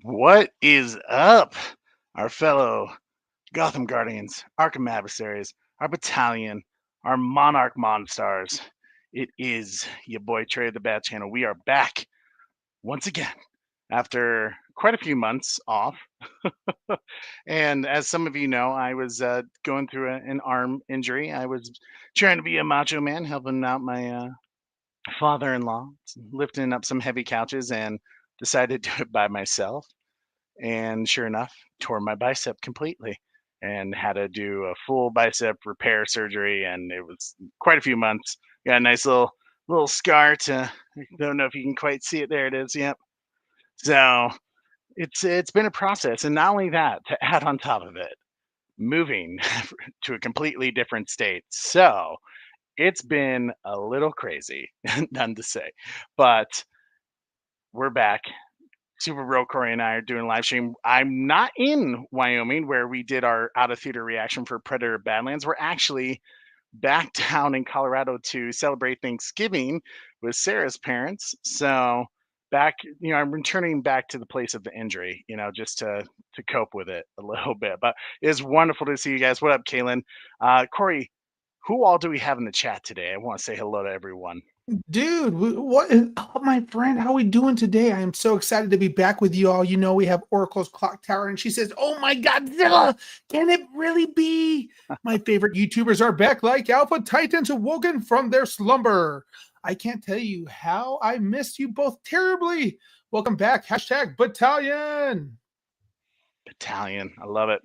What is up, our fellow Gotham Guardians, Arkham Adversaries, our battalion, our Monarch Monstars? It is your boy Trey of the Bat Channel. We are back once again after quite a few months off. And as some of you know, I was going through an arm injury. I was trying to be a macho man, helping out my father-in-law, lifting up some heavy couches, and decided to do it by myself, and sure enough, tore my bicep completely and had to do a full bicep repair surgery, and it was quite a few months. Got a nice little scar to, don't know if you can quite see it. There it is. Yep. So it's been a process, and not only that, to add on top of it, moving to a completely different state. So it's been a little crazy, none to say, but we're back. Super Bro Corey and I are doing live stream. I'm not in Wyoming where we did our out of theater reaction for Predator Badlands. We're actually back down in Colorado to celebrate Thanksgiving with Sarah's parents. So back, I'm returning back to the place of the injury, just to cope with it a little bit. But it's wonderful to see you guys. What up, Kaylin? Corey, who all do we have in the chat today? I want to say hello to everyone. Dude, what is up, my friend? How we doing today? I am so excited to be back with you all. You know, we have Oracle's Clock Tower, and she says, "Oh my Godzilla, can it really be?" My favorite YouTubers are back, like Alpha Titans awoken from their slumber. I can't tell you how I missed you both terribly. Welcome back. Hashtag Battalion. Battalion. I love it.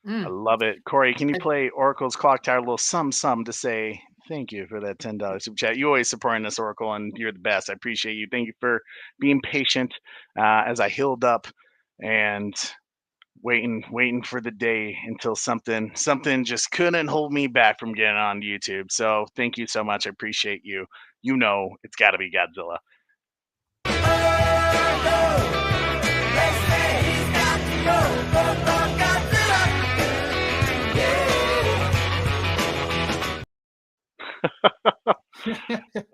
I Mm. love it. Corey, can you play Oracle's Clock Tower a little sum to say thank you for that $10 super chat? You always supporting us, Oracle, and you're the best. I appreciate you. Thank you for being patient as I healed up and waiting for the day until something just couldn't hold me back from getting on YouTube. So thank you so much. I appreciate you. You know it's got to be Godzilla.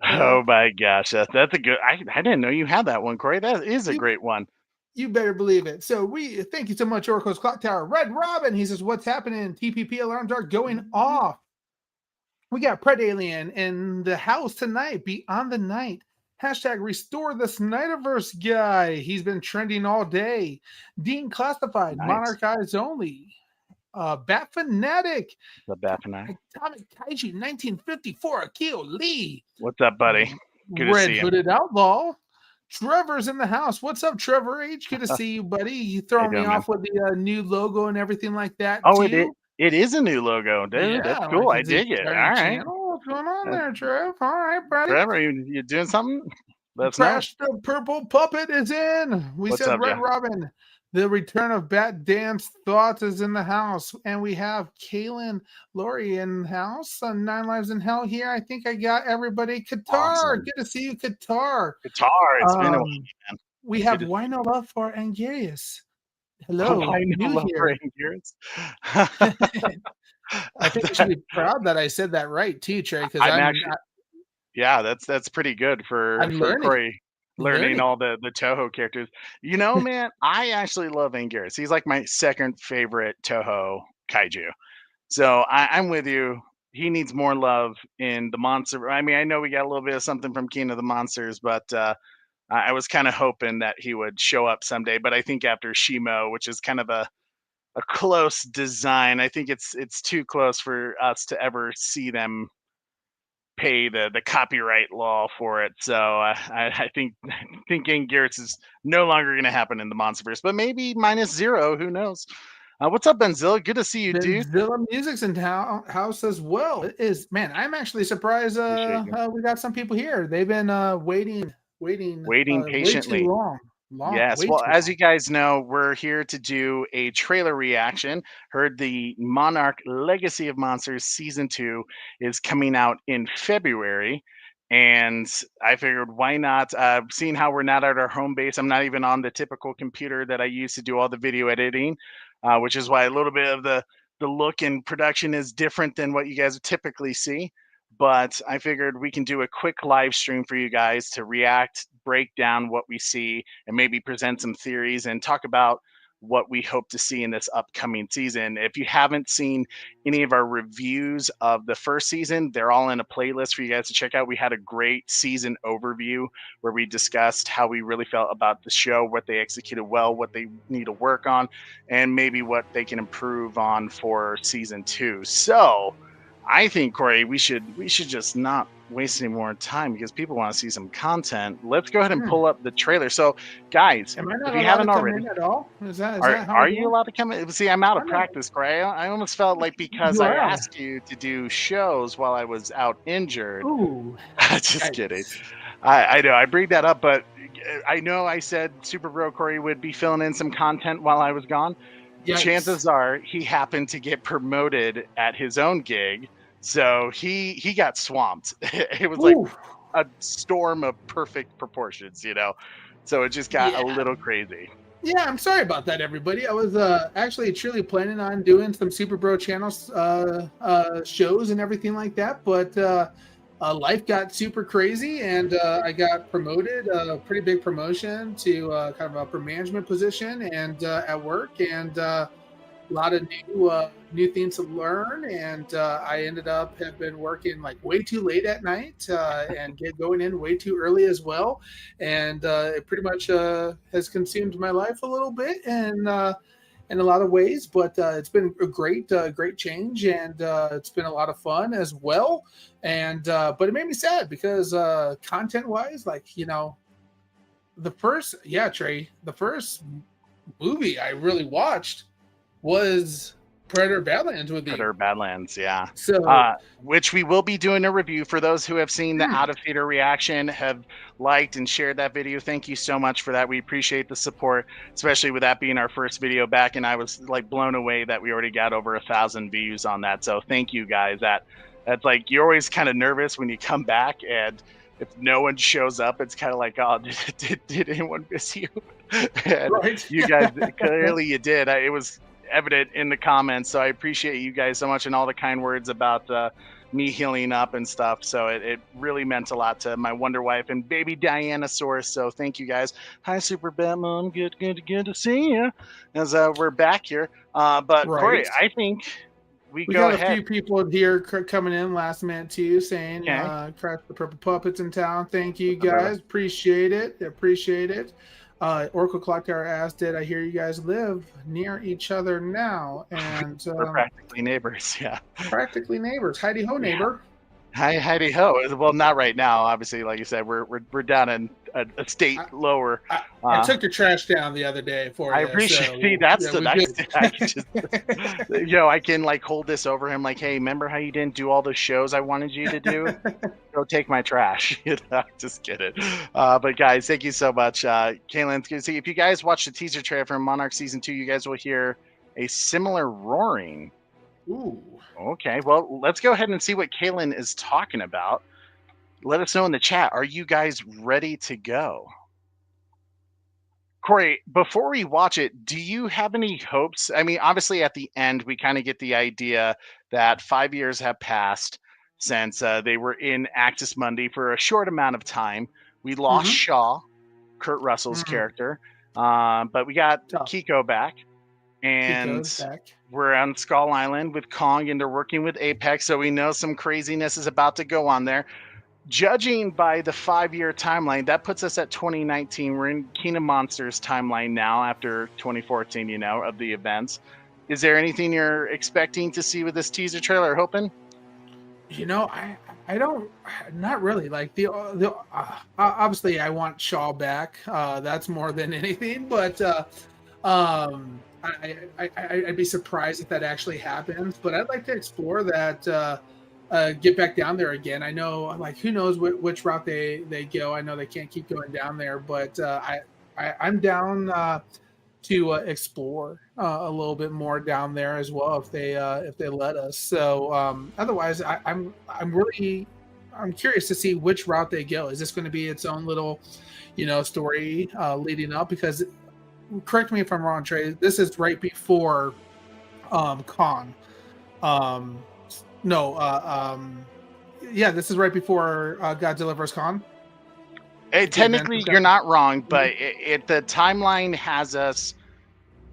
Oh my gosh, that's a good. I didn't know you had that one, Corey. That is a great one. You better believe it. So we thank you so much, Oracle's Clock Tower. Red Robin, he says, "What's happening? TPP alarms are going off." We got Pred Alien in the house tonight. Beyond the night. Hashtag restore the Snyderverse guy. He's been trending all day. Dean Classified, Nice. Monarch Eyes Only. Bat Fanatic. The Bat Fanatic. Atomic Kaiji 1954. Akio Lee. What's up, buddy? Good to Red see you. Hooded Outlaw. Trevor's in the house. What's up, Trevor H? Good to see you, buddy. You throwing me off with the new logo and everything like that. Oh, too? it is a new logo, dude. Yeah, that's cool. I dig it. All right. Channel. What's going on there, Trev? All right, buddy. Trevor, you doing something? Let's Crash the Purple Puppet is in. We What's said up, Red Robin. The return of Bat Dance Thoughts is in the house. And we have Kaylin Laurie in the house. 9 Lives in Hell here. I think I got everybody. Qatar. Awesome. Good to see you, Qatar. Qatar. It's been a while, man. We have Why No Love for Angarius. Hello. Why No Love for Angarius? I think you should be proud that I said that right, too, Trey, because I'm actually, yeah, that's pretty good for Corey. Learning all the Toho characters. You know, man, I actually love Anguirus. He's like my second favorite Toho kaiju. So I'm with you. He needs more love in the monster. I mean, I know we got a little bit of something from King of the Monsters, but I was kind of hoping that he would show up someday. But I think after Shimo, which is kind of a close design, I think it's too close for us to ever see them pay the copyright law for it. So I think Anguirus is no longer going to happen in the MonsterVerse, but maybe -0. Who knows? What's up, Benzilla? Good to see you, dude. Benzilla Music's in house as well. It is, man. I'm actually surprised. We got some people here. They've been waiting patiently. Way too long. Yes, well, as you guys know, we're here to do a trailer reaction. Heard the Monarch Legacy of Monsters Season 2 is coming out in February, and I figured why not? Seeing how we're not at our home base, I'm not even on the typical computer that I use to do all the video editing, which is why a little bit of the look and production is different than what you guys typically see. But I figured we can do a quick live stream for you guys to react, break down what we see and maybe present some theories and talk about what we hope to see in this upcoming season. If you haven't seen any of our reviews of the first season, they're all in a playlist for you guys to check out. We had a great season overview where we discussed how we really felt about the show, what they executed well, what they need to work on, and maybe what they can improve on for season 2. So I think, Corey, we should just not waste any more time because people want to see some content. Let's go ahead and pull up the trailer. So, guys, Am I if not you allowed to haven't come already, in at all? Is that how are we're you doing? allowed to come in? See, I'm out of I'm not. practice, Corey. I almost felt like because You I are out. asked you to do shows while I was out injured. Ooh, Just kidding. yikes. I know I bring that up, but I know I said Super Bro Corey would be filling in some content while I was gone. Yikes. Chances are he happened to get promoted at his own gig, so he got swamped. It was like Ooh, a storm of perfect proportions, so it just got a yeah. little crazy. Yeah, I'm sorry about that, everybody. I was actually truly planning on doing some Super Bro channels shows and everything like that, but life got super crazy, and I got promoted, a pretty big promotion to kind of a upper management position, and at work, and a lot of new things to learn, and I ended up have been working like way too late at night and going in way too early as well, and it pretty much has consumed my life a little bit, and in a lot of ways, but it's been a great change, and it's been a lot of fun as well, and but it made me sad because content wise, like Trey, the first movie I really watched was Predator Badlands with you. Predator Badlands, yeah. So, which we will be doing a review for those who have seen the out of theater reaction, have liked and shared that video. Thank you so much for that. We appreciate the support, especially with that being our first video back. And I was like blown away that we already got over 1,000 views on that. So thank you guys. That's like, you're always kind of nervous when you come back, and if no one shows up, it's kind of like, oh, did anyone miss you? And right. you guys, clearly you did. It was evident in the comments, so I appreciate you guys so much and all the kind words about me healing up and stuff. So it really meant a lot to my wonder wife and baby Dianasaurus. So thank you guys. Hi, Super Batman. Good to see you as we're back here. But Right. Corey, I think we go got ahead. a few people here coming in last minute too, saying Okay. Crack the Purple Puppets in town. Thank you guys. Appreciate it. Oracle Clock Tower asked, did I hear you guys live near each other now? And We're practically neighbors. Yeah. Practically neighbors. Heidi ho, neighbor. Hi, Heidi ho. Well, not right now. Obviously, like you said, we're down in a state lower. I took your trash down the other day for you. I appreciate. So, see, that's the nice thing. I can just, I can like hold this over him. Like, hey, remember how you didn't do all the shows I wanted you to do? Go take my trash. Just kidding. But guys, thank you so much. Kaylin's good to see. If you guys watch the teaser trailer from Monarch season 2, you guys will hear a similar roaring. Ooh. Okay, well, let's go ahead and see what Kaylin is talking about. Let us know in the chat. Are you guys ready to go? Corey, before we watch it, do you have any hopes? I mean, obviously at the end, we kind of get the idea that 5 years have passed since they were in Axis Mundi for a short amount of time. We lost Shaw, Kurt Russell's character, but we got Kiko back. And we're on Skull Island with Kong, and they're working with Apex, so we know some craziness is about to go on there. Judging by the 5-year timeline, that puts us at 2019. We're in Kingdom Monsters timeline now after 2014, of the events. Is there anything you're expecting to see with this teaser trailer, hoping? I don't, not really. Like the obviously I want Shaw back. That's more than anything, but I'd be surprised if that actually happens, but I'd like to explore that, get back down there again. I know, like, who knows which route they go. I know they can't keep going down there, but I'm down to explore a little bit more down there as well if they let us. So otherwise, I'm curious to see which route they go. Is this going to be its own little, story leading up? Because correct me if I'm wrong, Trey. This is right before Kong. Yeah, this is right before Godzilla vs. Kong. Technically, you're not wrong, but the timeline has us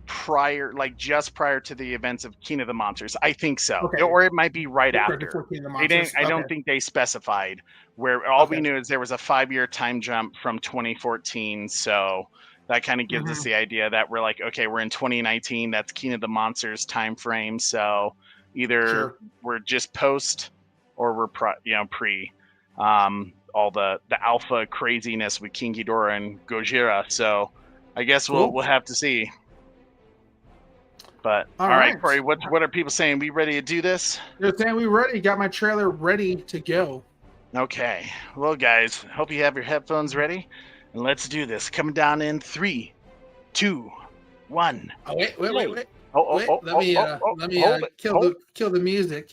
prior, like just prior to the events of King of the Monsters. I think so, Okay. or it might be right after. Before King of the They didn't. Monsters. I don't Okay. think they specified where. All we Okay. knew is there was a 5-year time jump from 2014. So that kind of gives us the idea that we're like, okay, we're in 2019. That's King of the Monsters time frame. So either Sure. we're just post or we're pre. All the alpha craziness with King Ghidorah and Gojira. So I guess Cool. we'll have to see. But All all right, right. Corey, what are people saying? We ready to do this? They're saying we ready. Got my trailer ready to go. Okay. Well, guys, hope you have your headphones ready, and let's do this. Coming down in 3, 2, 1. Oh, wait. Oh, Wait, let me hold it. kill the music.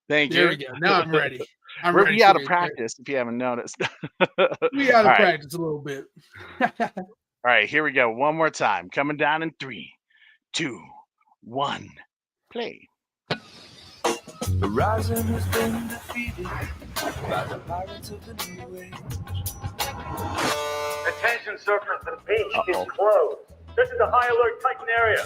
Thank There you. we go. Now I'm ready. I'm We're ready. we out of for you. practice, if you haven't noticed. We got All to right. practice a little bit. All right, here we go. One more time. Coming down in 3, 2, 1. Play. Horizon has been defeated by the pirates of the New Age. Attention surfers, the beach is closed. This is a high alert Titan area.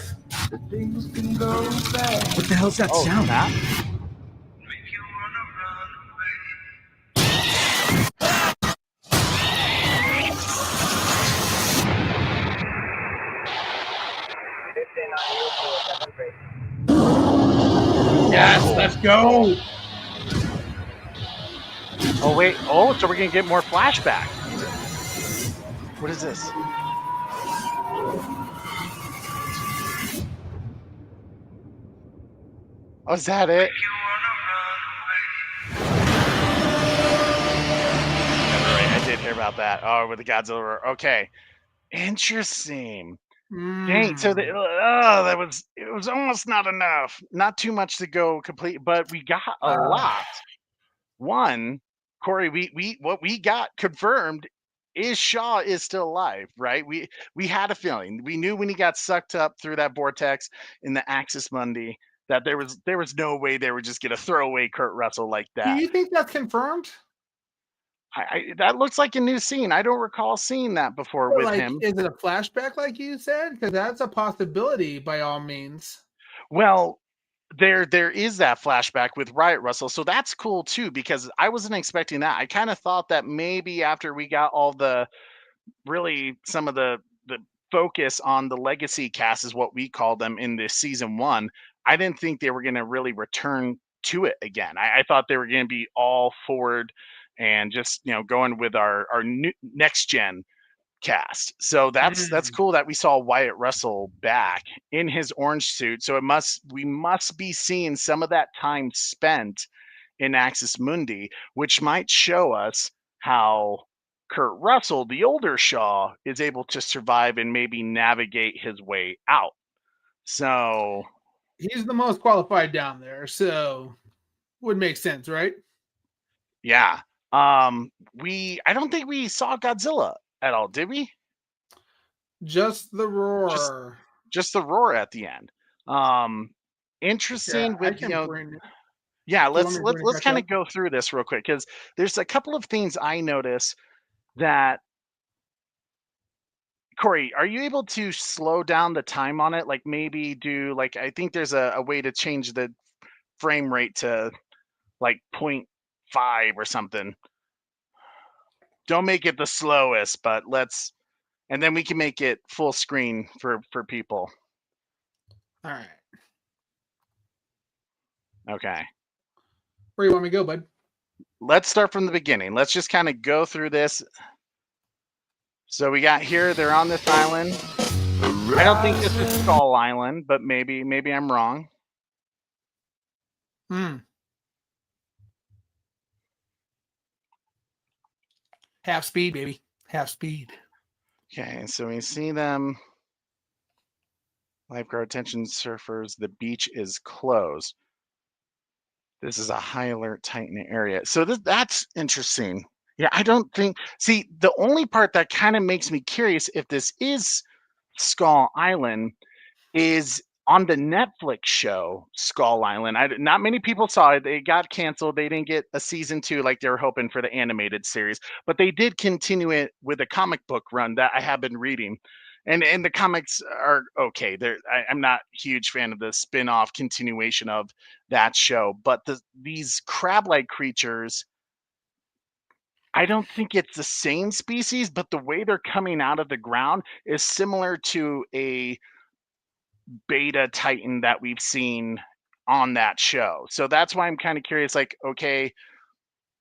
The things can go bad. What the hell's that sound? Snap. Make you wanna run away. Yes, let's go. Oh, wait. Oh, so we're going to get more flashback. What is this? Oh, is that it? Right, I did hear about that. Oh, with the Godzilla. Okay. Interesting. Dang, so it was almost not enough. Not too much to go complete, but we got a lot. One, Corey, we what we got confirmed is Shaw is still alive, right? We had a feeling. We knew when he got sucked up through that vortex in the Axis Mundi that there was no way they were just gonna throw away Kurt Russell like Do that. you think that's confirmed? That looks like a new scene. I don't recall seeing that before Or with like, him. is it a flashback, like you said? Because that's a possibility, by all means. Well, there is that flashback with Riot Russell, so that's cool too because I wasn't expecting that. I kind of thought that maybe after we got all the really some of the focus on the legacy cast is what we call them in this season 1. I didn't think they were going to really return to it again. I thought they were going to be all forward and just going with our new, next gen cast. So that's cool that we saw Wyatt Russell back in his orange suit. So we must be seeing some of that time spent in Axis Mundi, which might show us how Kurt Russell, the older Shaw, is able to survive and maybe navigate his way out. So He's the most qualified down there, so would make sense, right? yeah. I don't think we saw Godzilla at all, did we? Just the roar. Just the roar at the end. Interesting with yeah, let's kind of go through this real quick because there's a couple of things I notice that Corey, are you able to slow down the time on it? Like maybe do like I think there's a way to change the frame rate to like 0.5 or something. Don't make it the slowest, but and then we can make it full screen for people. All right. Okay. Where you want me to go, bud? Let's start from the beginning. Let's just kind of go through this. So we got here, they're on this island. I don't think this is Skull Island, but maybe I'm wrong. Half speed, baby. Half speed. Okay, so we see them. Lifeguard attention surfers, the beach is closed. This is a high alert Titan area. So that's interesting. Yeah, I don't think. See, the only part that kind of makes me curious if this is Skull Island is on the Netflix show Skull Island, not many people saw it. It got canceled. They didn't get a season 2 like they were hoping for the animated series, but they did continue it with a comic book run that I have been reading. And the comics are okay. I'm not a huge fan of the spin-off continuation of that show, but these crab-like creatures, I don't think it's the same species, but the way they're coming out of the ground is similar to a beta titan that we've seen on that show. So that's why I'm kind of curious, like, okay,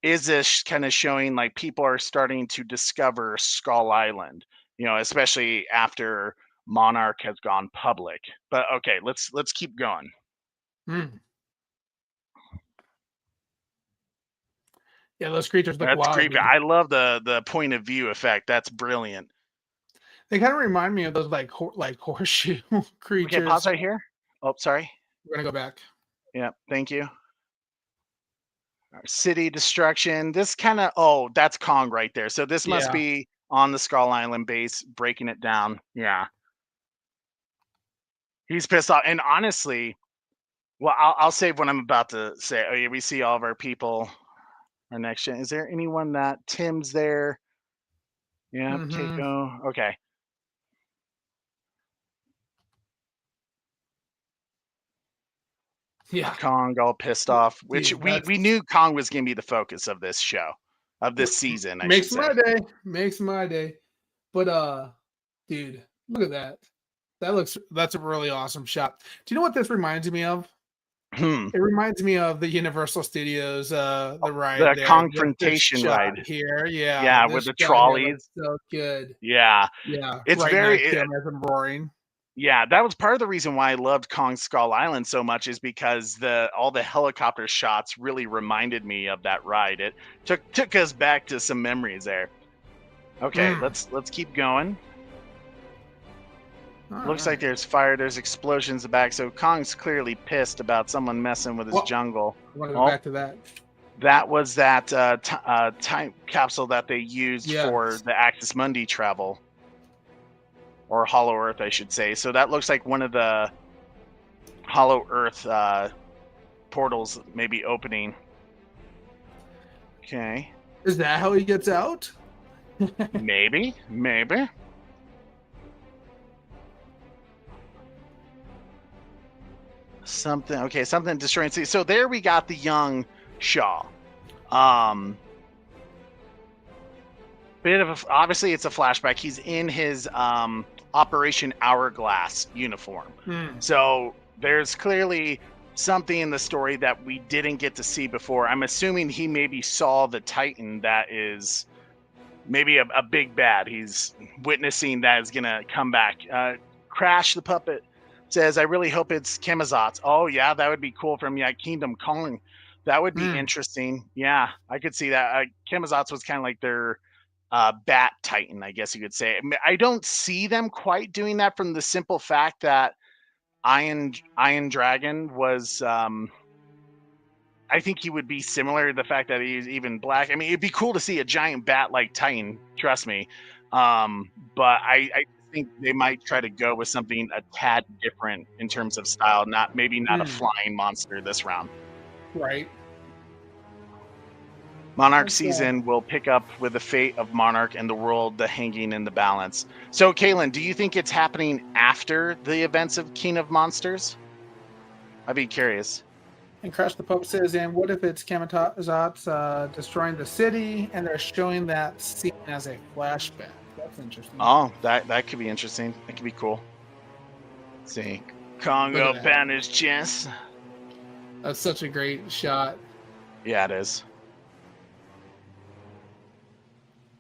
is this kind of showing like people are starting to discover Skull Island, especially after Monarch has gone public. But okay, let's keep going. Hmm. Yeah, those creatures look That's wild. creepy. Dude. I love the point of view effect. That's brilliant. They kind of remind me of those like horseshoe creatures. Okay, pause right here. Oh, sorry. We're gonna go back. Yeah, thank you. City destruction. This kind of that's Kong right there. So this must Yeah. be on the Skull Island base, breaking it down. Yeah. He's pissed off. And honestly, well, I'll save what I'm about to say. Oh yeah, we see all of our people. Our next gen. Is there anyone that Tim's there? Yeah, Mhm. Keiko. Okay. Yeah. Kong all pissed off, which Dude, we knew Kong was gonna be the focus of this show, of this season, I should makes say. my day. Makes my day. But dude, look at that. That's a really awesome shot. Do you know what this reminds me of? It reminds me of the Universal Studios, the ride The there. confrontation This shot ride. here, yeah. Yeah, this with the shot here trolleys. looks so good. Yeah. Yeah, It's right very next to him as I'm roaring. yeah, that was part of the reason why I loved Kong Skull Island so much, is because all the helicopter shots really reminded me of that ride. It took us back to some memories there. Okay, let's keep going. Looks like there's fire, there's explosions in the back, so Kong's clearly pissed about someone messing with his jungle. I want to go back to that. That was that time capsule that they used for the Axis Mundi travel. Or Hollow Earth, I should say. So that looks like one of the Hollow Earth portals maybe opening. Okay. Is that how he gets out? Maybe. Something destroying. So there we got the young Shaw. Obviously it's a flashback. He's in his Operation Hourglass uniform. So there's clearly something in the story that we didn't get to see before. I'm assuming he maybe saw the Titan that is maybe a big bad. He's witnessing that is gonna come back. Crash the Puppet says, I really hope it's Kemazotz. Oh yeah, that would be cool from Kingdom Calling. That would be interesting. Yeah, I could see that. Kemazotz was kind of like their Bat Titan, I guess you could say. I don't see them quite doing that from the simple fact that Iron Dragon was I think he would be similar to the fact that he's even black. I mean, it'd be cool to see a giant bat like Titan, trust me. But I think they might try to go with something a tad different in terms of style, not a flying monster this round. Right. Monarch season will pick up with the fate of Monarch and the world, the hanging in the balance. So, Kaylin, do you think it's happening after the events of King of Monsters? I'd be curious. And Crash the Pope says, and what if it's Kemazotz destroying the city and they're showing that scene as a flashback? That's interesting. Oh, that could be interesting. That could be cool. Let's see. Congo pound his chest. That's such a great shot. Yeah, it is.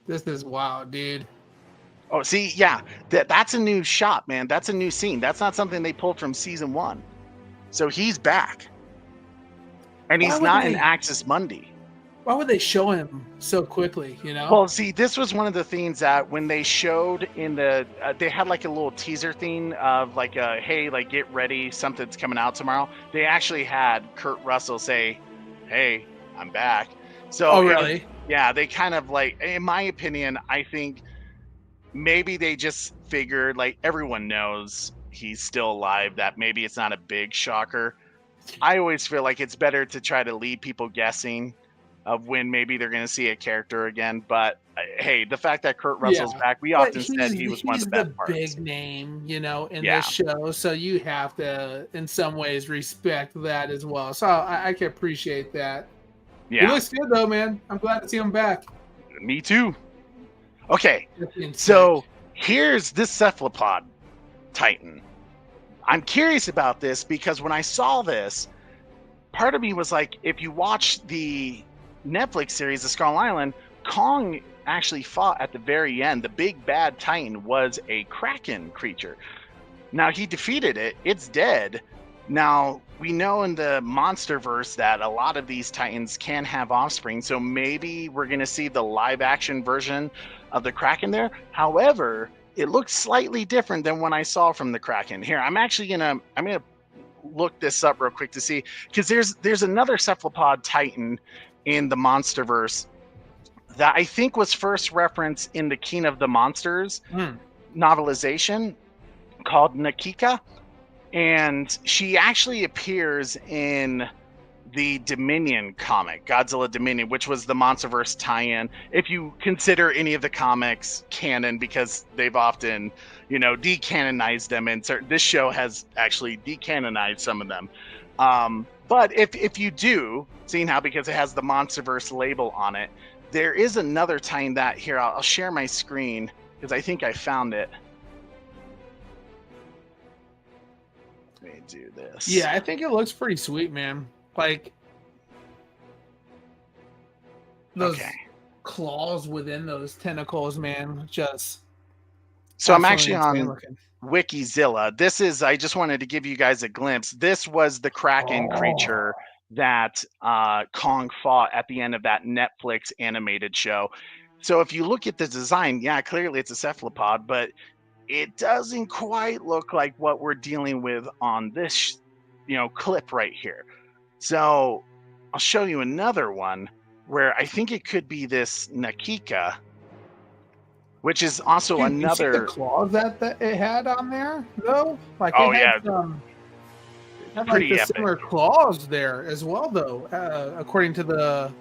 This is wild, dude. Oh, see, yeah, that's a new shot, man. That's a new scene. That's not something they pulled from season 1. So he's back. And he's not in Axis Mundi. Why would they show him so quickly, you know? Well, see, this was one of the things that when they showed in the, they had like a little teaser thing of like, hey, like get ready, something's coming out tomorrow. They actually had Kurt Russell say, hey, I'm back. So, oh, really? Yeah, they kind of like, in my opinion, I think maybe they just figured like everyone knows he's still alive, that maybe it's not a big shocker. I always feel like it's better to try to leave people guessing of when maybe they're going to see a character again. But hey, the fact that Kurt Russell's back, we But often said he was one of he's the the best parts. big name, you know, in Yeah. this show. So you have to, in some ways, respect that as well. So I can appreciate that. He Yeah, looks good though, man. I'm glad to see him back. me too. Okay, That being so said, here's this cephalopod titan. I'm curious about this because when I saw this, part of me was like, if you watch the Netflix series, The Skull Island, Kong actually fought at the very end. The big bad titan was a kraken creature. Now he defeated it. It's dead. Now we know in the MonsterVerse that a lot of these titans can have offspring. So maybe we're going to see the live action version of the kraken there. However, it looks slightly different than when I saw from the kraken. Here, I'm gonna look this up real quick to see, because there's another cephalopod titan in the MonsterVerse that I think was first referenced in the King of the Monsters novelization called Nakika, and she actually appears in the Dominion comic, Godzilla Dominion, which was the MonsterVerse tie-in, if you consider any of the comics canon, because they've often, decanonized them, and this show has actually decanonized some of them. But if you do, seeing how, because it has the MonsterVerse label on it, there is another tie-in that here, I'll share my screen, because I think I found it. Let me do this. yeah, I think it looks pretty sweet, man. Like those claws within those tentacles, man. Just so I'm actually absolutely on looking. Wikizilla. This is, I just wanted to give you guys a glimpse. This was the kraken creature that Kong fought at the end of that Netflix animated show. So if you look at the design, yeah, clearly it's a cephalopod, but it doesn't quite look like what we're dealing with on this, clip right here. So I'll show you another one where I think it could be this Nakika, which is also Dude, you see the another. claws that it had on there, though? Like, Oh, it had, yeah. had Pretty like the epic. similar claws there as well, though. According to the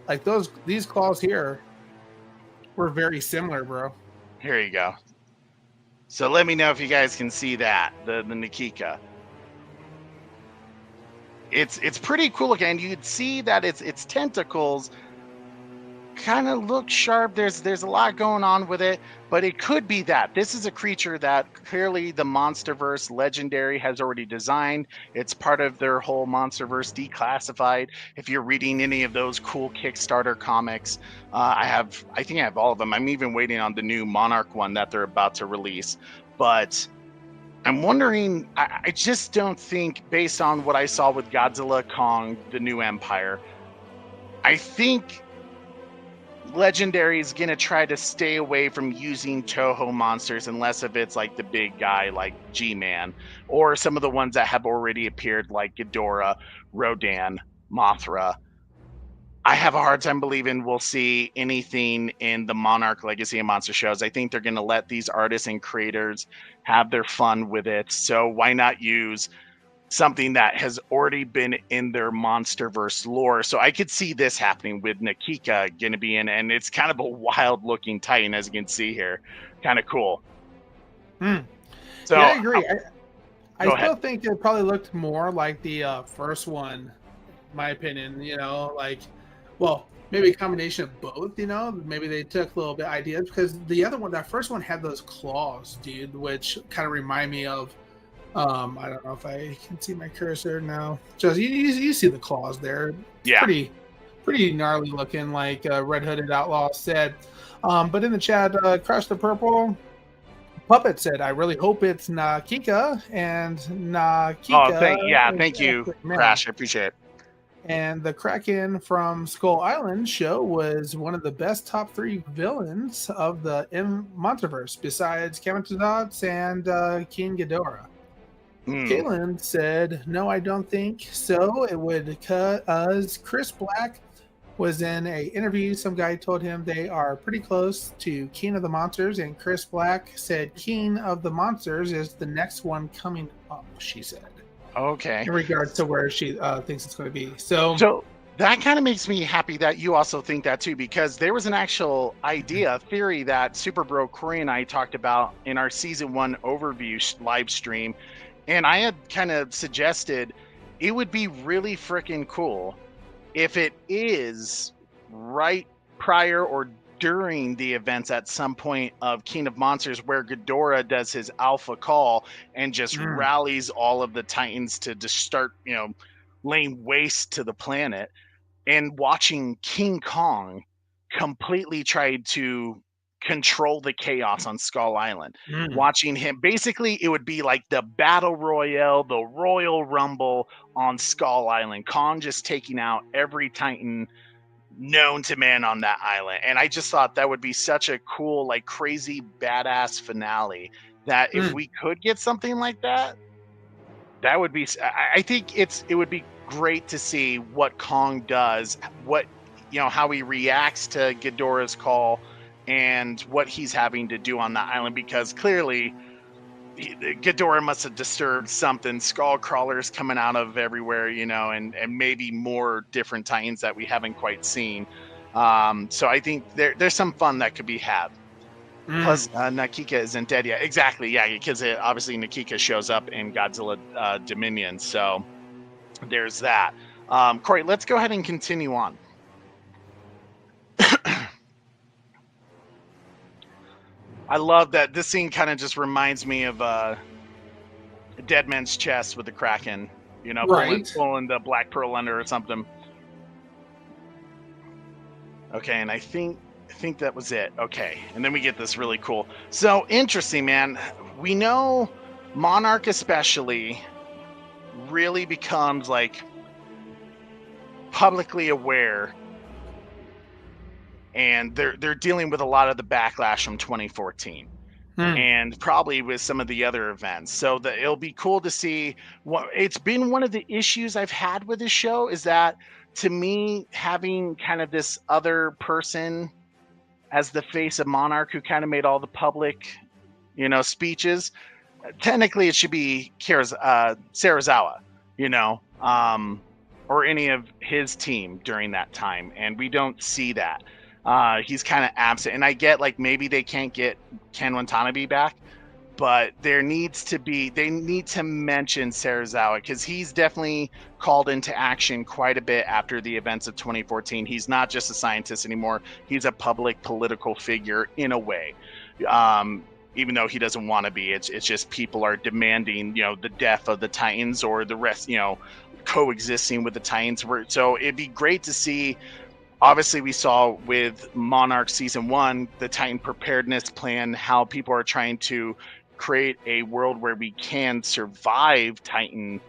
like these claws here were very similar, bro. Here you go. So let me know if you guys can see that, the Nakika. It's pretty cool looking. You'd see that its tentacles kind of look sharp. There's a lot going on with it, but it could be that this is a creature that clearly the MonsterVerse Legendary has already designed. It's part of their whole MonsterVerse Declassified. If you're reading any of those cool Kickstarter comics, I think I have all of them. I'm even waiting on the new Monarch one that they're about to release. But I'm wondering, I just don't think, based on what I saw with Godzilla, Kong, the New Empire, I think Legendary is going to try to stay away from using Toho monsters unless if it's like the big guy like G-Man, or some of the ones that have already appeared like Ghidorah, Rodan, Mothra. I have a hard time believing we'll see anything in the Monarch Legacy of Monster shows. I think they're going to let these artists and creators have their fun with it. So why not use something that has already been in their MonsterVerse lore? So I could see this happening with Nakika going to be in, and it's kind of a wild looking titan, as you can see here. Kind of cool. So yeah, I agree. I go still ahead. think it probably looked more like the first one, in my opinion. Well, maybe a combination of both. Maybe they took a little bit ideas, because the other one, that first one, had those claws, dude, which kind of remind me of. I don't know if I can see my cursor now. Just you see the claws there. Yeah. Pretty gnarly looking, like Red Hooded Outlaw said. But in the chat, Crush the Purple Puppet said, "I really hope it's Nakika and Nakika." Oh, thank you, Crash. I appreciate it. And the Kraken from Skull Island show was one of the best top 3 villains of the MonsterVerse, besides Kamikaze and King Ghidorah. Caitlin said, "No, I don't think so. It would cause Chris Black was in a interview. Some guy told him they are pretty close to King of the Monsters, and Chris Black said King of the Monsters is the next one coming up, she said, Okay. in regards to where she thinks it's going to be. So that kind of makes me happy that you also think that too, because there was an actual idea, theory that Super Bro Corey and I talked about in our season 1 overview live stream. And I had kind of suggested it would be really freaking cool if it is right prior or during the events at some point of King of Monsters, where Ghidorah does his alpha call and just rallies all of the Titans to just start, laying waste to the planet, and watching King Kong completely try to control the chaos on Skull Island. Watching him, basically, it would be like the battle royale, the Royal Rumble on Skull Island. Kong just taking out every Titan known to man on that island. And I just thought that would be such a cool, like, crazy badass finale, that if we could get something like that, that would be, I think it would be great to see what Kong does, how he reacts to Ghidorah's call and what he's having to do on that island, because clearly Ghidorah must have disturbed something. Skull crawlers coming out of everywhere, and maybe more different Titans that we haven't quite seen. So I think there's some fun that could be had. Plus, Nakika isn't dead yet. Exactly, yeah, because obviously Nakika shows up in Godzilla Dominion. So there's that. Corey, let's go ahead and continue on. I love that this scene kind of just reminds me of Dead Man's Chest with the Kraken, pulling the Black Pearl under or something. Okay, and I think that was it. Okay, and then we get this really cool. So interesting, man. We know Monarch especially really becomes like publicly aware, and they're dealing with a lot of the backlash from 2014. And probably with some of the other events. So it'll be cool to see it's been one of the issues I've had with this show, is that, to me, having kind of this other person as the face of Monarch who kind of made all the public, speeches, technically it should be Sarazawa, or any of his team during that time. And we don't see that. He's kind of absent, and I get, like, maybe they can't get Ken Watanabe back, but they need to mention Sarazawa, because he's definitely called into action quite a bit after the events of 2014. He's not just a scientist anymore. He's a public political figure in a way. Even though he doesn't want to be, it's just people are demanding, the death of the Titans, or the rest, coexisting with the Titans. So it'd be great to see. Obviously, we saw with Monarch Season 1, the Titan preparedness plan, how people are trying to create a world where we can survive Titan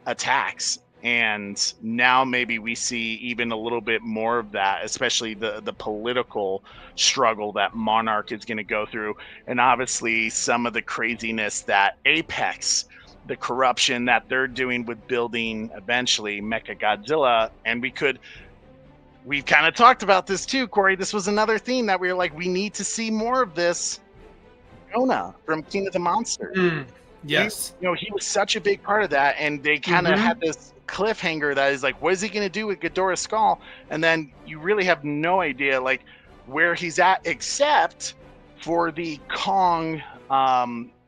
attacks. And now maybe we see even a little bit more of that, especially the political struggle that Monarch is going to go through. And obviously some of the craziness that Apex, the corruption that they're doing with building eventually Mechagodzilla. And we've kind of talked about this too, Corey. This was another theme that we were like, we need to see more of this Jonah from King of the Monsters. Yes. He was such a big part of that, and they kind of had this cliffhanger that is like, what is he going to do with Ghidorah's skull? And then you really have no idea, like, where he's at, except for the Kong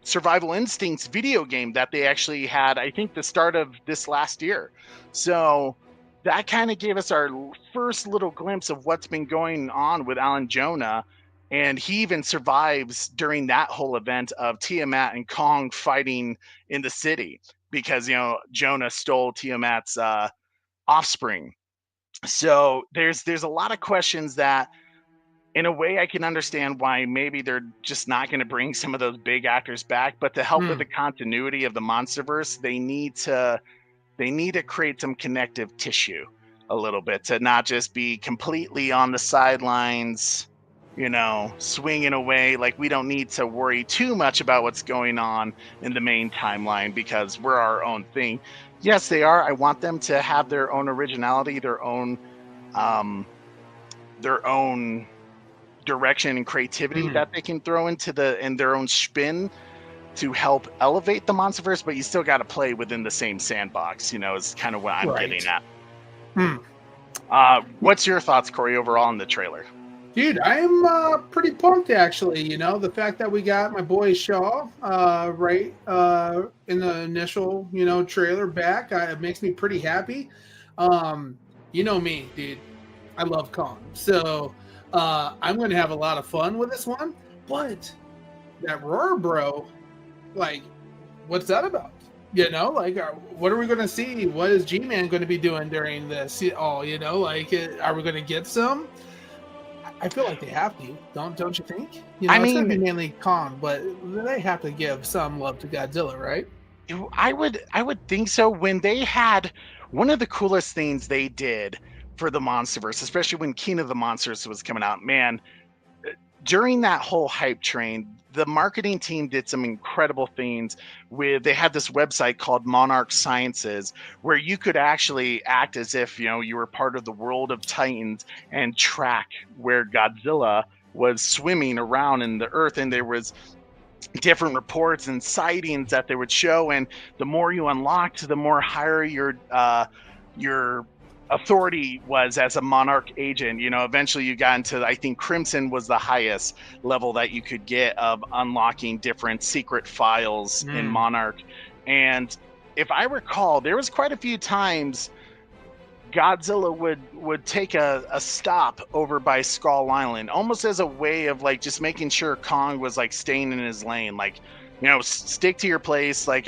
Survival Instincts video game that they actually had, I think, the start of this last year. So that kind of gave us our first little glimpse of what's been going on with Alan Jonah. And he even survives during that whole event of Tiamat and Kong fighting in the city, because, Jonah stole Tiamat's offspring. So there's a lot of questions that, in a way, I can understand why maybe they're just not going to bring some of those big actors back. But to help with the continuity of the MonsterVerse, they need to create some connective tissue a little bit, to not just be completely on the sidelines, swinging away. Like, we don't need to worry too much about what's going on in the main timeline, because we're our own thing. Yes, they are. I want them to have their own originality, their own their own direction and creativity that they can throw into their own spin to help elevate the MonsterVerse, but you still got to play within the same sandbox. Is kind of what I'm getting at. What's your thoughts, Corey, overall on the trailer? Dude, I am pretty pumped, actually. The fact that we got my boy Shaw right in the initial, trailer back, it makes me pretty happy. You know me, dude. I love Kong. So I'm going to have a lot of fun with this one. But that roar, bro, like, what's that about? What are we going to see? What is G-Man going to be doing during this? Are we going to get some? I feel like they have to. Don't you think? It's going to be mainly Kong, but they have to give some love to Godzilla, right? I would think so. When they had one of the coolest things they did for the MonsterVerse, especially when King of the Monsters was coming out, man, during that whole hype train, the marketing team did some incredible things they had this website called Monarch Sciences, where you could actually act as if, you were part of the world of Titans and track where Godzilla was swimming around in the earth. And there was different reports and sightings that they would show. And the more you unlocked, the more higher your authority was as a Monarch agent. Eventually you got into, I think Crimson was the highest level that you could get of unlocking different secret files in Monarch. And if I recall, there was quite a few times Godzilla would take a stop over by Skull Island, almost as a way of like just making sure Kong was like staying in his lane, like, stick to your place. Like,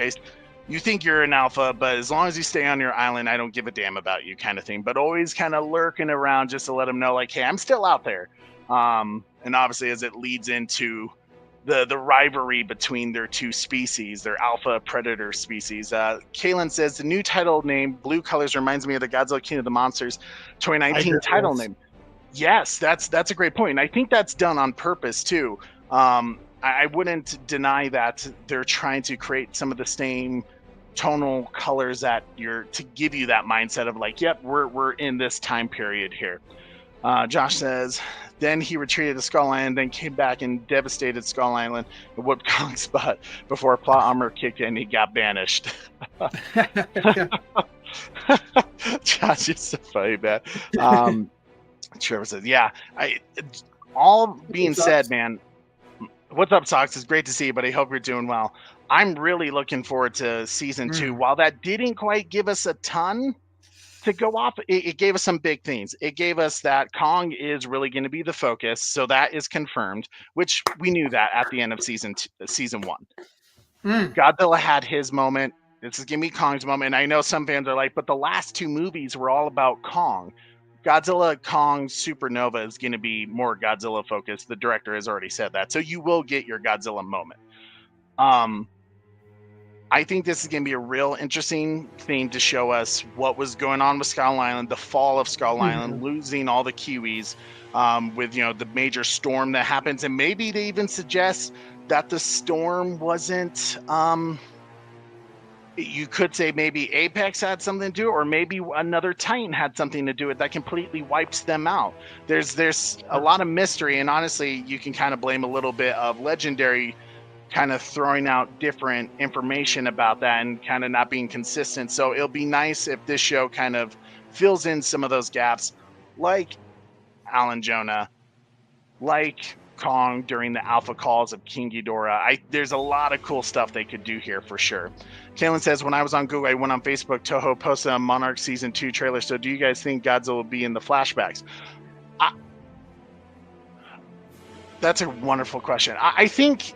you think you're an alpha, but as long as you stay on your island, I don't give a damn about you, kind of thing. But always kind of lurking around just to let them know, like, hey, I'm still out there. And obviously, as it leads into the rivalry between their two species, their alpha predator species. Kaylin says the new title name, Blue Colors, reminds me of the Godzilla King of the Monsters 2019 title name. Yes, that's a great point. And I think that's done on purpose too. I wouldn't deny that they're trying to create some of the same tonal colors to give you that mindset of like, yep, we're in this time period here. Josh says, then he retreated to Skull Island, then came back and devastated Skull Island and whooped Kong's butt before plot armor kicked in and he got banished. Josh is so funny, man. Trevor says, yeah, all being said, man, what's up, Sox? It's great to see you, but I hope you're doing well. I'm really looking forward to season 2. While that didn't quite give us a ton to go off, it gave us some big things. It gave us that Kong is really going to be the focus, so that is confirmed, which we knew that at the end of season 1. Godzilla had his moment. This is going to be Kong's moment. And I know some fans are like, but the last 2 movies were all about Kong. Godzilla Kong Supernova is going to be more Godzilla focused. The director has already said that. So you will get your Godzilla moment. I think this is going to be a real interesting thing to show us what was going on with Skull Island, the fall of Skull Island, losing all the Kiwis, with the major storm that happens, and maybe they even suggest that the storm wasn't. You could say maybe Apex had something to do, or maybe another Titan had something to do with that completely wipes them out. There's a lot of mystery, and honestly, you can kind of blame a little bit of Legendary kind of throwing out different information about that and kind of not being consistent. So it'll be nice if this show kind of fills in some of those gaps, like Alan Jonah, like Kong during the alpha calls of King Ghidorah. There's a lot of cool stuff they could do here for sure. Kaylin says, when I was on Google, I went on Facebook, Toho posted a Monarch Season 2 trailer. So do you guys think Godzilla will be in the flashbacks? That's a wonderful question. I think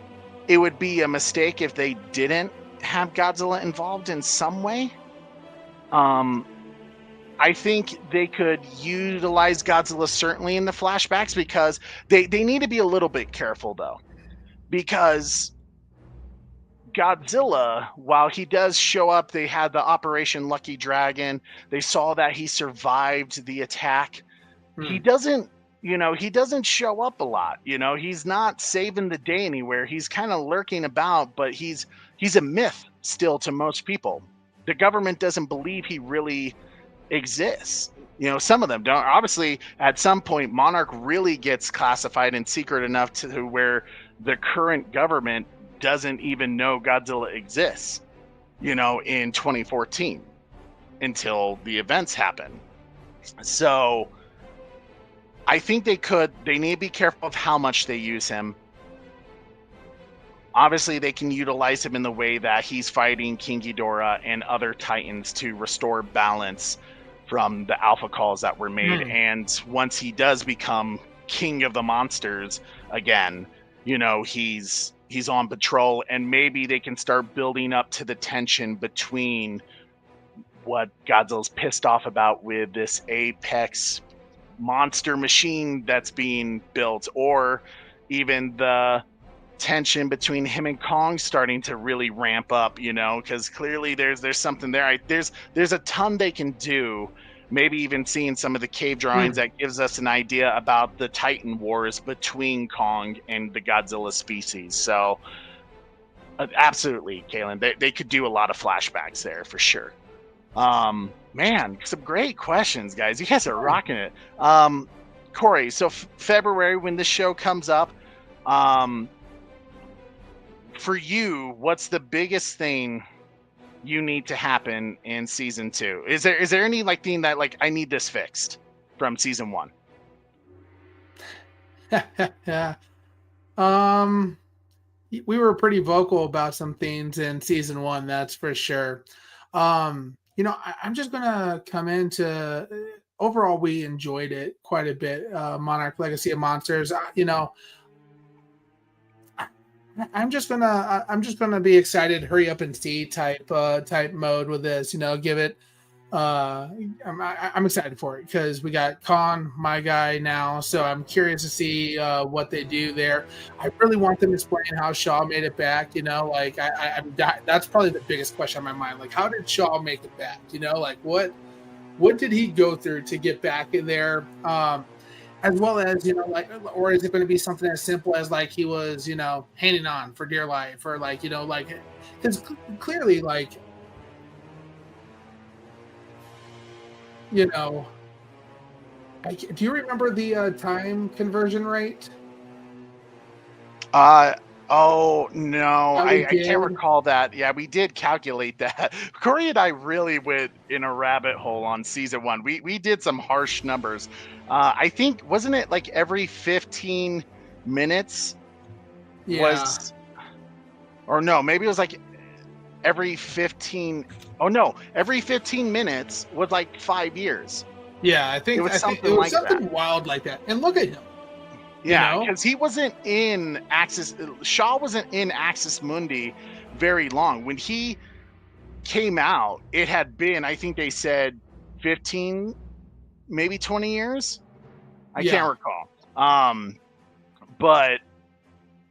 it would be a mistake if they didn't have Godzilla involved in some way. I think they could utilize Godzilla certainly in the flashbacks, because they need to be a little bit careful though, because Godzilla, while he does show up, they had the Operation Lucky Dragon. They saw that he survived the attack. He doesn't show up a lot. He's not saving the day anywhere. He's kind of lurking about, but he's a myth still to most people. The government doesn't believe he really exists. Some of them don't. Obviously, at some point, Monarch really gets classified and secret enough to where the current government doesn't even know Godzilla exists, in 2014 until the events happen. So I think they need to be careful of how much they use him. Obviously, they can utilize him in the way that he's fighting King Ghidorah and other Titans to restore balance from the alpha calls that were made. And once he does become king of the monsters again, he's on patrol, and maybe they can start building up to the tension between what Godzilla's pissed off about with this apex monster machine that's being built, or even the tension between him and Kong starting to really ramp up, because clearly there's something there. There's a ton they can do. Maybe even seeing some of the cave drawings that gives us an idea about the Titan wars between Kong and the Godzilla species. So absolutely, Kalen, they could do a lot of flashbacks there for sure. Man, some great questions, guys. You guys are rocking it. Corey, so February when this show comes up, for you, what's the biggest thing you need to happen in season 2? Is there any thing that I need this fixed from season 1? Yeah. We were pretty vocal about some things in season 1, that's for sure. I'm just gonna come into overall we enjoyed it quite a bit. Monarch Legacy of Monsters. I'm just gonna be excited, hurry up and see type mode with this. Give it. I'm excited for it because we got Khan, my guy now, so I'm curious to see what they do there. I really want them to explain how Shaw made it back. That's probably the biggest question on my mind. How did Shaw make it back? What did he go through to get back in there? As well as, or is it going to be something as simple as he was, hanging on for dear life, or because clearly, do you remember the time conversion rate? Oh no, I can't recall that. Yeah, we did calculate that. Corey and I really went in a rabbit hole on season 1. We did some harsh numbers. I think, wasn't it every 15 minutes? Yeah. Or no, maybe it was every 15. Oh no, every 15 minutes was 5 years. Yeah, I think it was something wild like that. And look at him. Yeah, because he wasn't in Axis. Shaw wasn't in Axis Mundi very long. When he came out, it had been, I think they said 15, maybe 20 years. I can't recall. But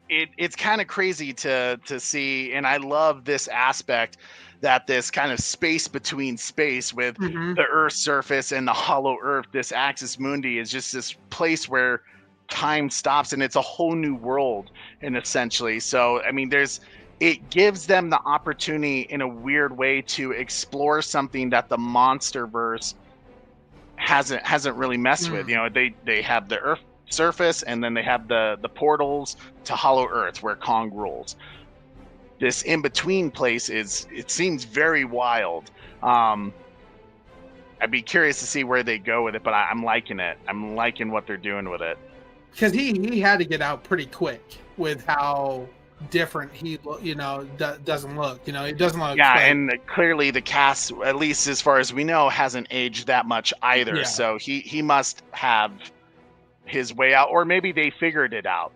it's kind of crazy to see, and I love this aspect that this kind of space between space with the Earth's surface and the hollow Earth, this Axis Mundi is just this place where time stops, and it's a whole new world, and essentially. So it gives them the opportunity in a weird way to explore something that the MonsterVerse hasn't really messed with. They have the Earth surface, and then they have the portals to Hollow Earth where Kong rules. This in between place it seems very wild. I'd be curious to see where they go with it, but I'm liking it. I'm liking what they're doing with it. Because he had to get out pretty quick with how different he doesn't look. He doesn't look. Yeah, and clearly the cast, at least as far as we know, hasn't aged that much either. Yeah. So he must have his way out, or maybe they figured it out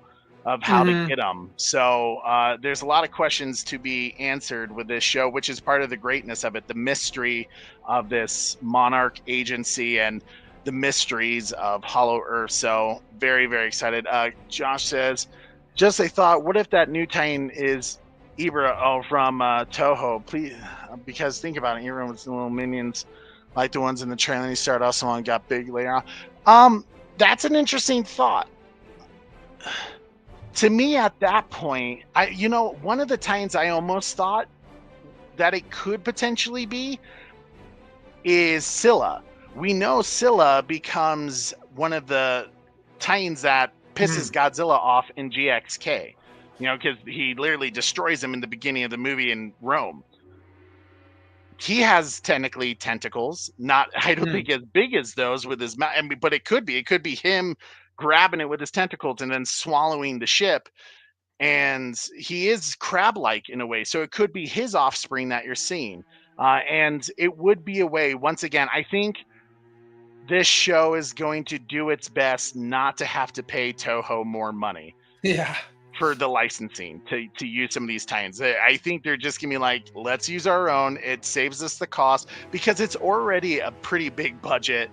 of how to get him. So there's a lot of questions to be answered with this show, which is part of the greatness of it, the mystery of this Monarch agency and the mysteries of Hollow Earth. So very, very excited. Josh says, just a thought, what if that new Titan is Ibra from Toho? Please, because think about it, Ibra was the little minions like the ones in the trailer. He started off small and got big later on. That's an interesting thought. To me, at that point, one of the Titans I almost thought that it could potentially be is Scylla, we know Scylla becomes one of the Titans that pisses Godzilla off in GXK. You know, because he literally destroys him in the beginning of the movie in Rome. He has technically tentacles, not I don't think as big as those with his mouth. I mean, but it could be him grabbing it with his tentacles and then swallowing the ship. And he is crab-like in a way, so it could be his offspring that you're seeing. And it would be a way. Once again, I think this show is going to do its best not to have to pay Toho more money. Yeah. For the licensing to use some of these Titans. I think they're just gonna be like, let's use our own. It saves us the cost because it's already a pretty big budget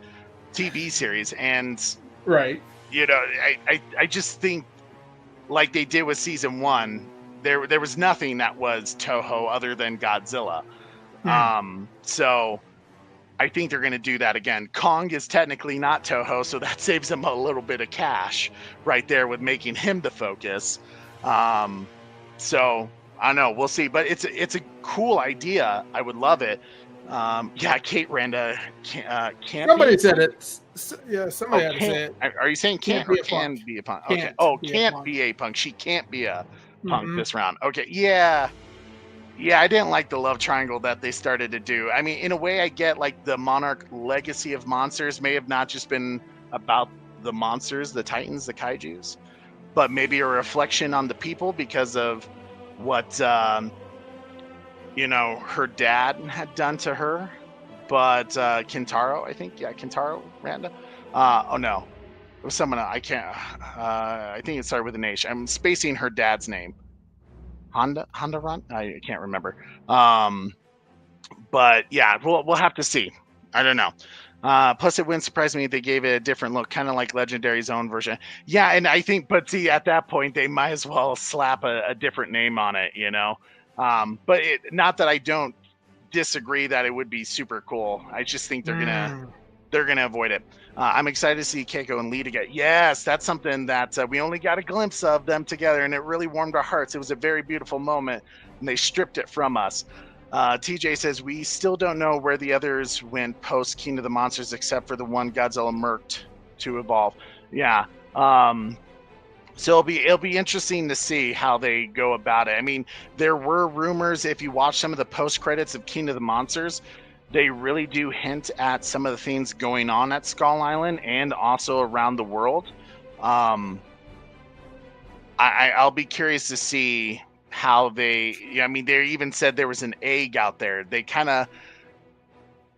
TV series. And right, you know, I just think like they did with season 1, there was nothing that was Toho other than Godzilla. So I think they're going to do that again. Kong is technically not Toho, so that saves them a little bit of cash right there with making him the focus. So I don't know, we'll see. But it's a cool idea. I would love it. Yeah, Kate Randa can't. Somebody said it. Yeah, somebody had to say it. Are you saying can't or can be a punk? Okay. Can't be a punk. She can't be a punk this round. Okay. Yeah. Yeah, I didn't like the love triangle that they started to do. I mean, in a way, I get like the Monarch legacy of monsters may have not just been about the monsters, the Titans, the kaijus, but maybe a reflection on the people because of what, you know, her dad had done to her. But Kintaro, I think. Yeah, Kintaro Randa. Oh, no. It was someone I can't. I think it started with an H. I'm spacing her dad's name. Honda Run? I can't remember. But yeah, we'll have to see. I don't know. Plus, it wouldn't surprise me if they gave it a different look, kind of like Legendary's own version. Yeah, and I think, but see, at that point, they might as well slap a different name on it, you know? But not that I don't disagree that it would be super cool. I just think they're gonna avoid it. I'm excited to see Keiko and Lee together. Yes, that's something that we only got a glimpse of them together, and it really warmed our hearts. It was a very beautiful moment, and they stripped it from us. TJ says, we still don't know where the others went post King of the Monsters, except for the one Godzilla murked to evolve. Yeah. So it'll be interesting to see how they go about it. I mean, there were rumors, if you watch some of the post credits of King of the Monsters, they really do hint at some of the things going on at Skull Island and also around the world. I'll be curious to see how they. I mean, they even said there was an egg out there. They kind of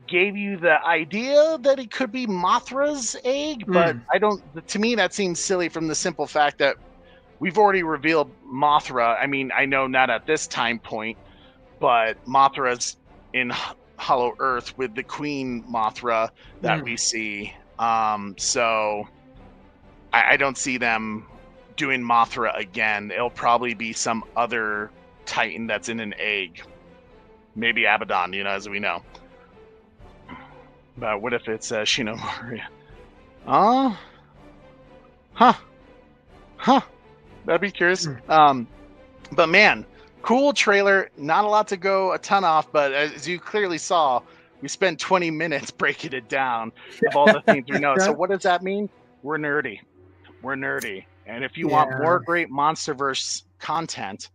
gave you the idea that it could be Mothra's egg, but I don't. To me, that seems silly from the simple fact that we've already revealed Mothra. I mean, I know not at this time point, but Mothra's in Hollow Earth with the Queen Mothra that we see. So I don't see them doing Mothra again. It'll probably be some other Titan that's in an egg. Maybe Abaddon, you know, as we know. But what if it's Shino Maria? That'd be curious. But man, cool trailer. Not a lot to go a ton off, but as you clearly saw, we spent 20 minutes breaking it down of all the things we know. So what does that mean? We're nerdy. We're nerdy. And if you want more great MonsterVerse content,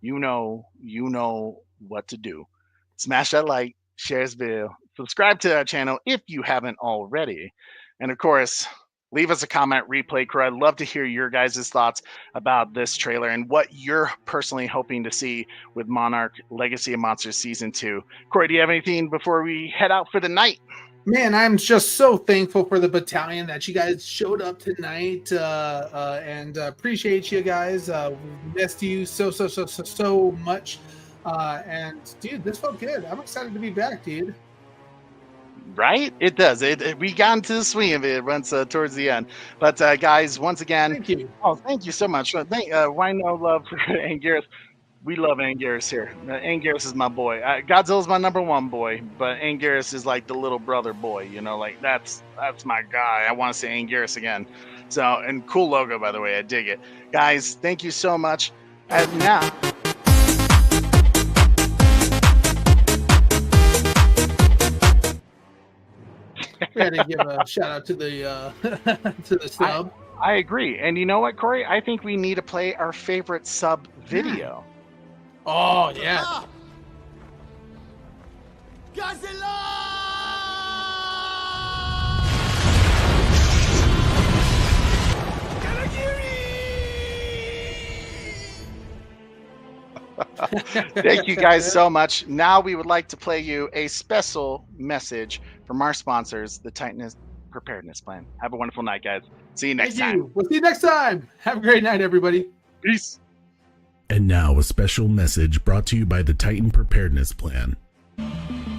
you know what to do. Smash that like, share this video, subscribe to our channel if you haven't already. And of course, leave us a comment, replay crew. I'd love to hear your guys' thoughts about this trailer and what you're personally hoping to see with Monarch Legacy of Monsters Season 2. Corey, do you have anything before we head out for the night? Man, I'm just so thankful for the battalion that you guys showed up tonight, and appreciate you guys. We missed you so much. And dude, this felt good. I'm excited to be back, dude. Right? It does. We got into the swing of it once towards the end. But guys, once again, thank you. Oh, thank you so much. Why no love for Anguirus? We love Anguirus here. Anguirus is my boy. Godzilla's my #1 boy, but Anguirus is like the little brother boy. You know, like that's my guy. I want to say Anguirus again. So, and cool logo, by the way. I dig it. Guys, thank you so much. And now. We had to give a shout out to the to the sub. I agree. And you know what, Corey? I think we need to play our favorite sub video. Oh yeah. Thank you guys so much. Now we would like to play you a special message from our sponsors, the Titan Preparedness Plan. Have a wonderful night, guys. See you next time. We'll see you next time. Have a great night, everybody. Peace. And now a special message brought to you by the Titan Preparedness Plan.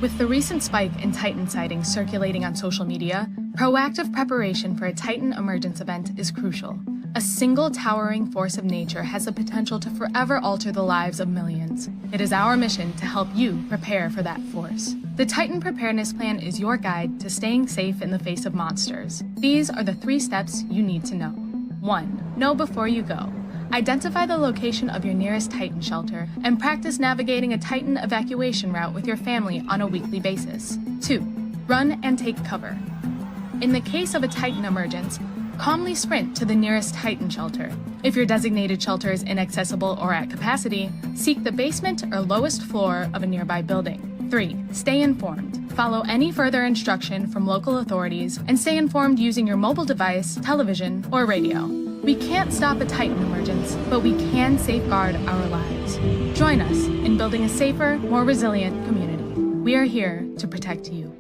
With the recent spike in Titan sightings circulating on social media, proactive preparation for a Titan emergence event is crucial. A single towering force of nature has the potential to forever alter the lives of millions. It is our mission to help you prepare for that force. The Titan Preparedness Plan is your guide to staying safe in the face of monsters. These are the 3 steps you need to know. 1. Know before you go. Identify the location of your nearest Titan shelter and practice navigating a Titan evacuation route with your family on a weekly basis. 2. Run and take cover. In the case of a Titan emergence, calmly sprint to the nearest Titan shelter. If your designated shelter is inaccessible or at capacity, seek the basement or lowest floor of a nearby building. 3. Stay informed. Follow any further instruction from local authorities and stay informed using your mobile device, television, or radio. We can't stop a Titan emergence, but we can safeguard our lives. Join us in building a safer, more resilient community. We are here to protect you.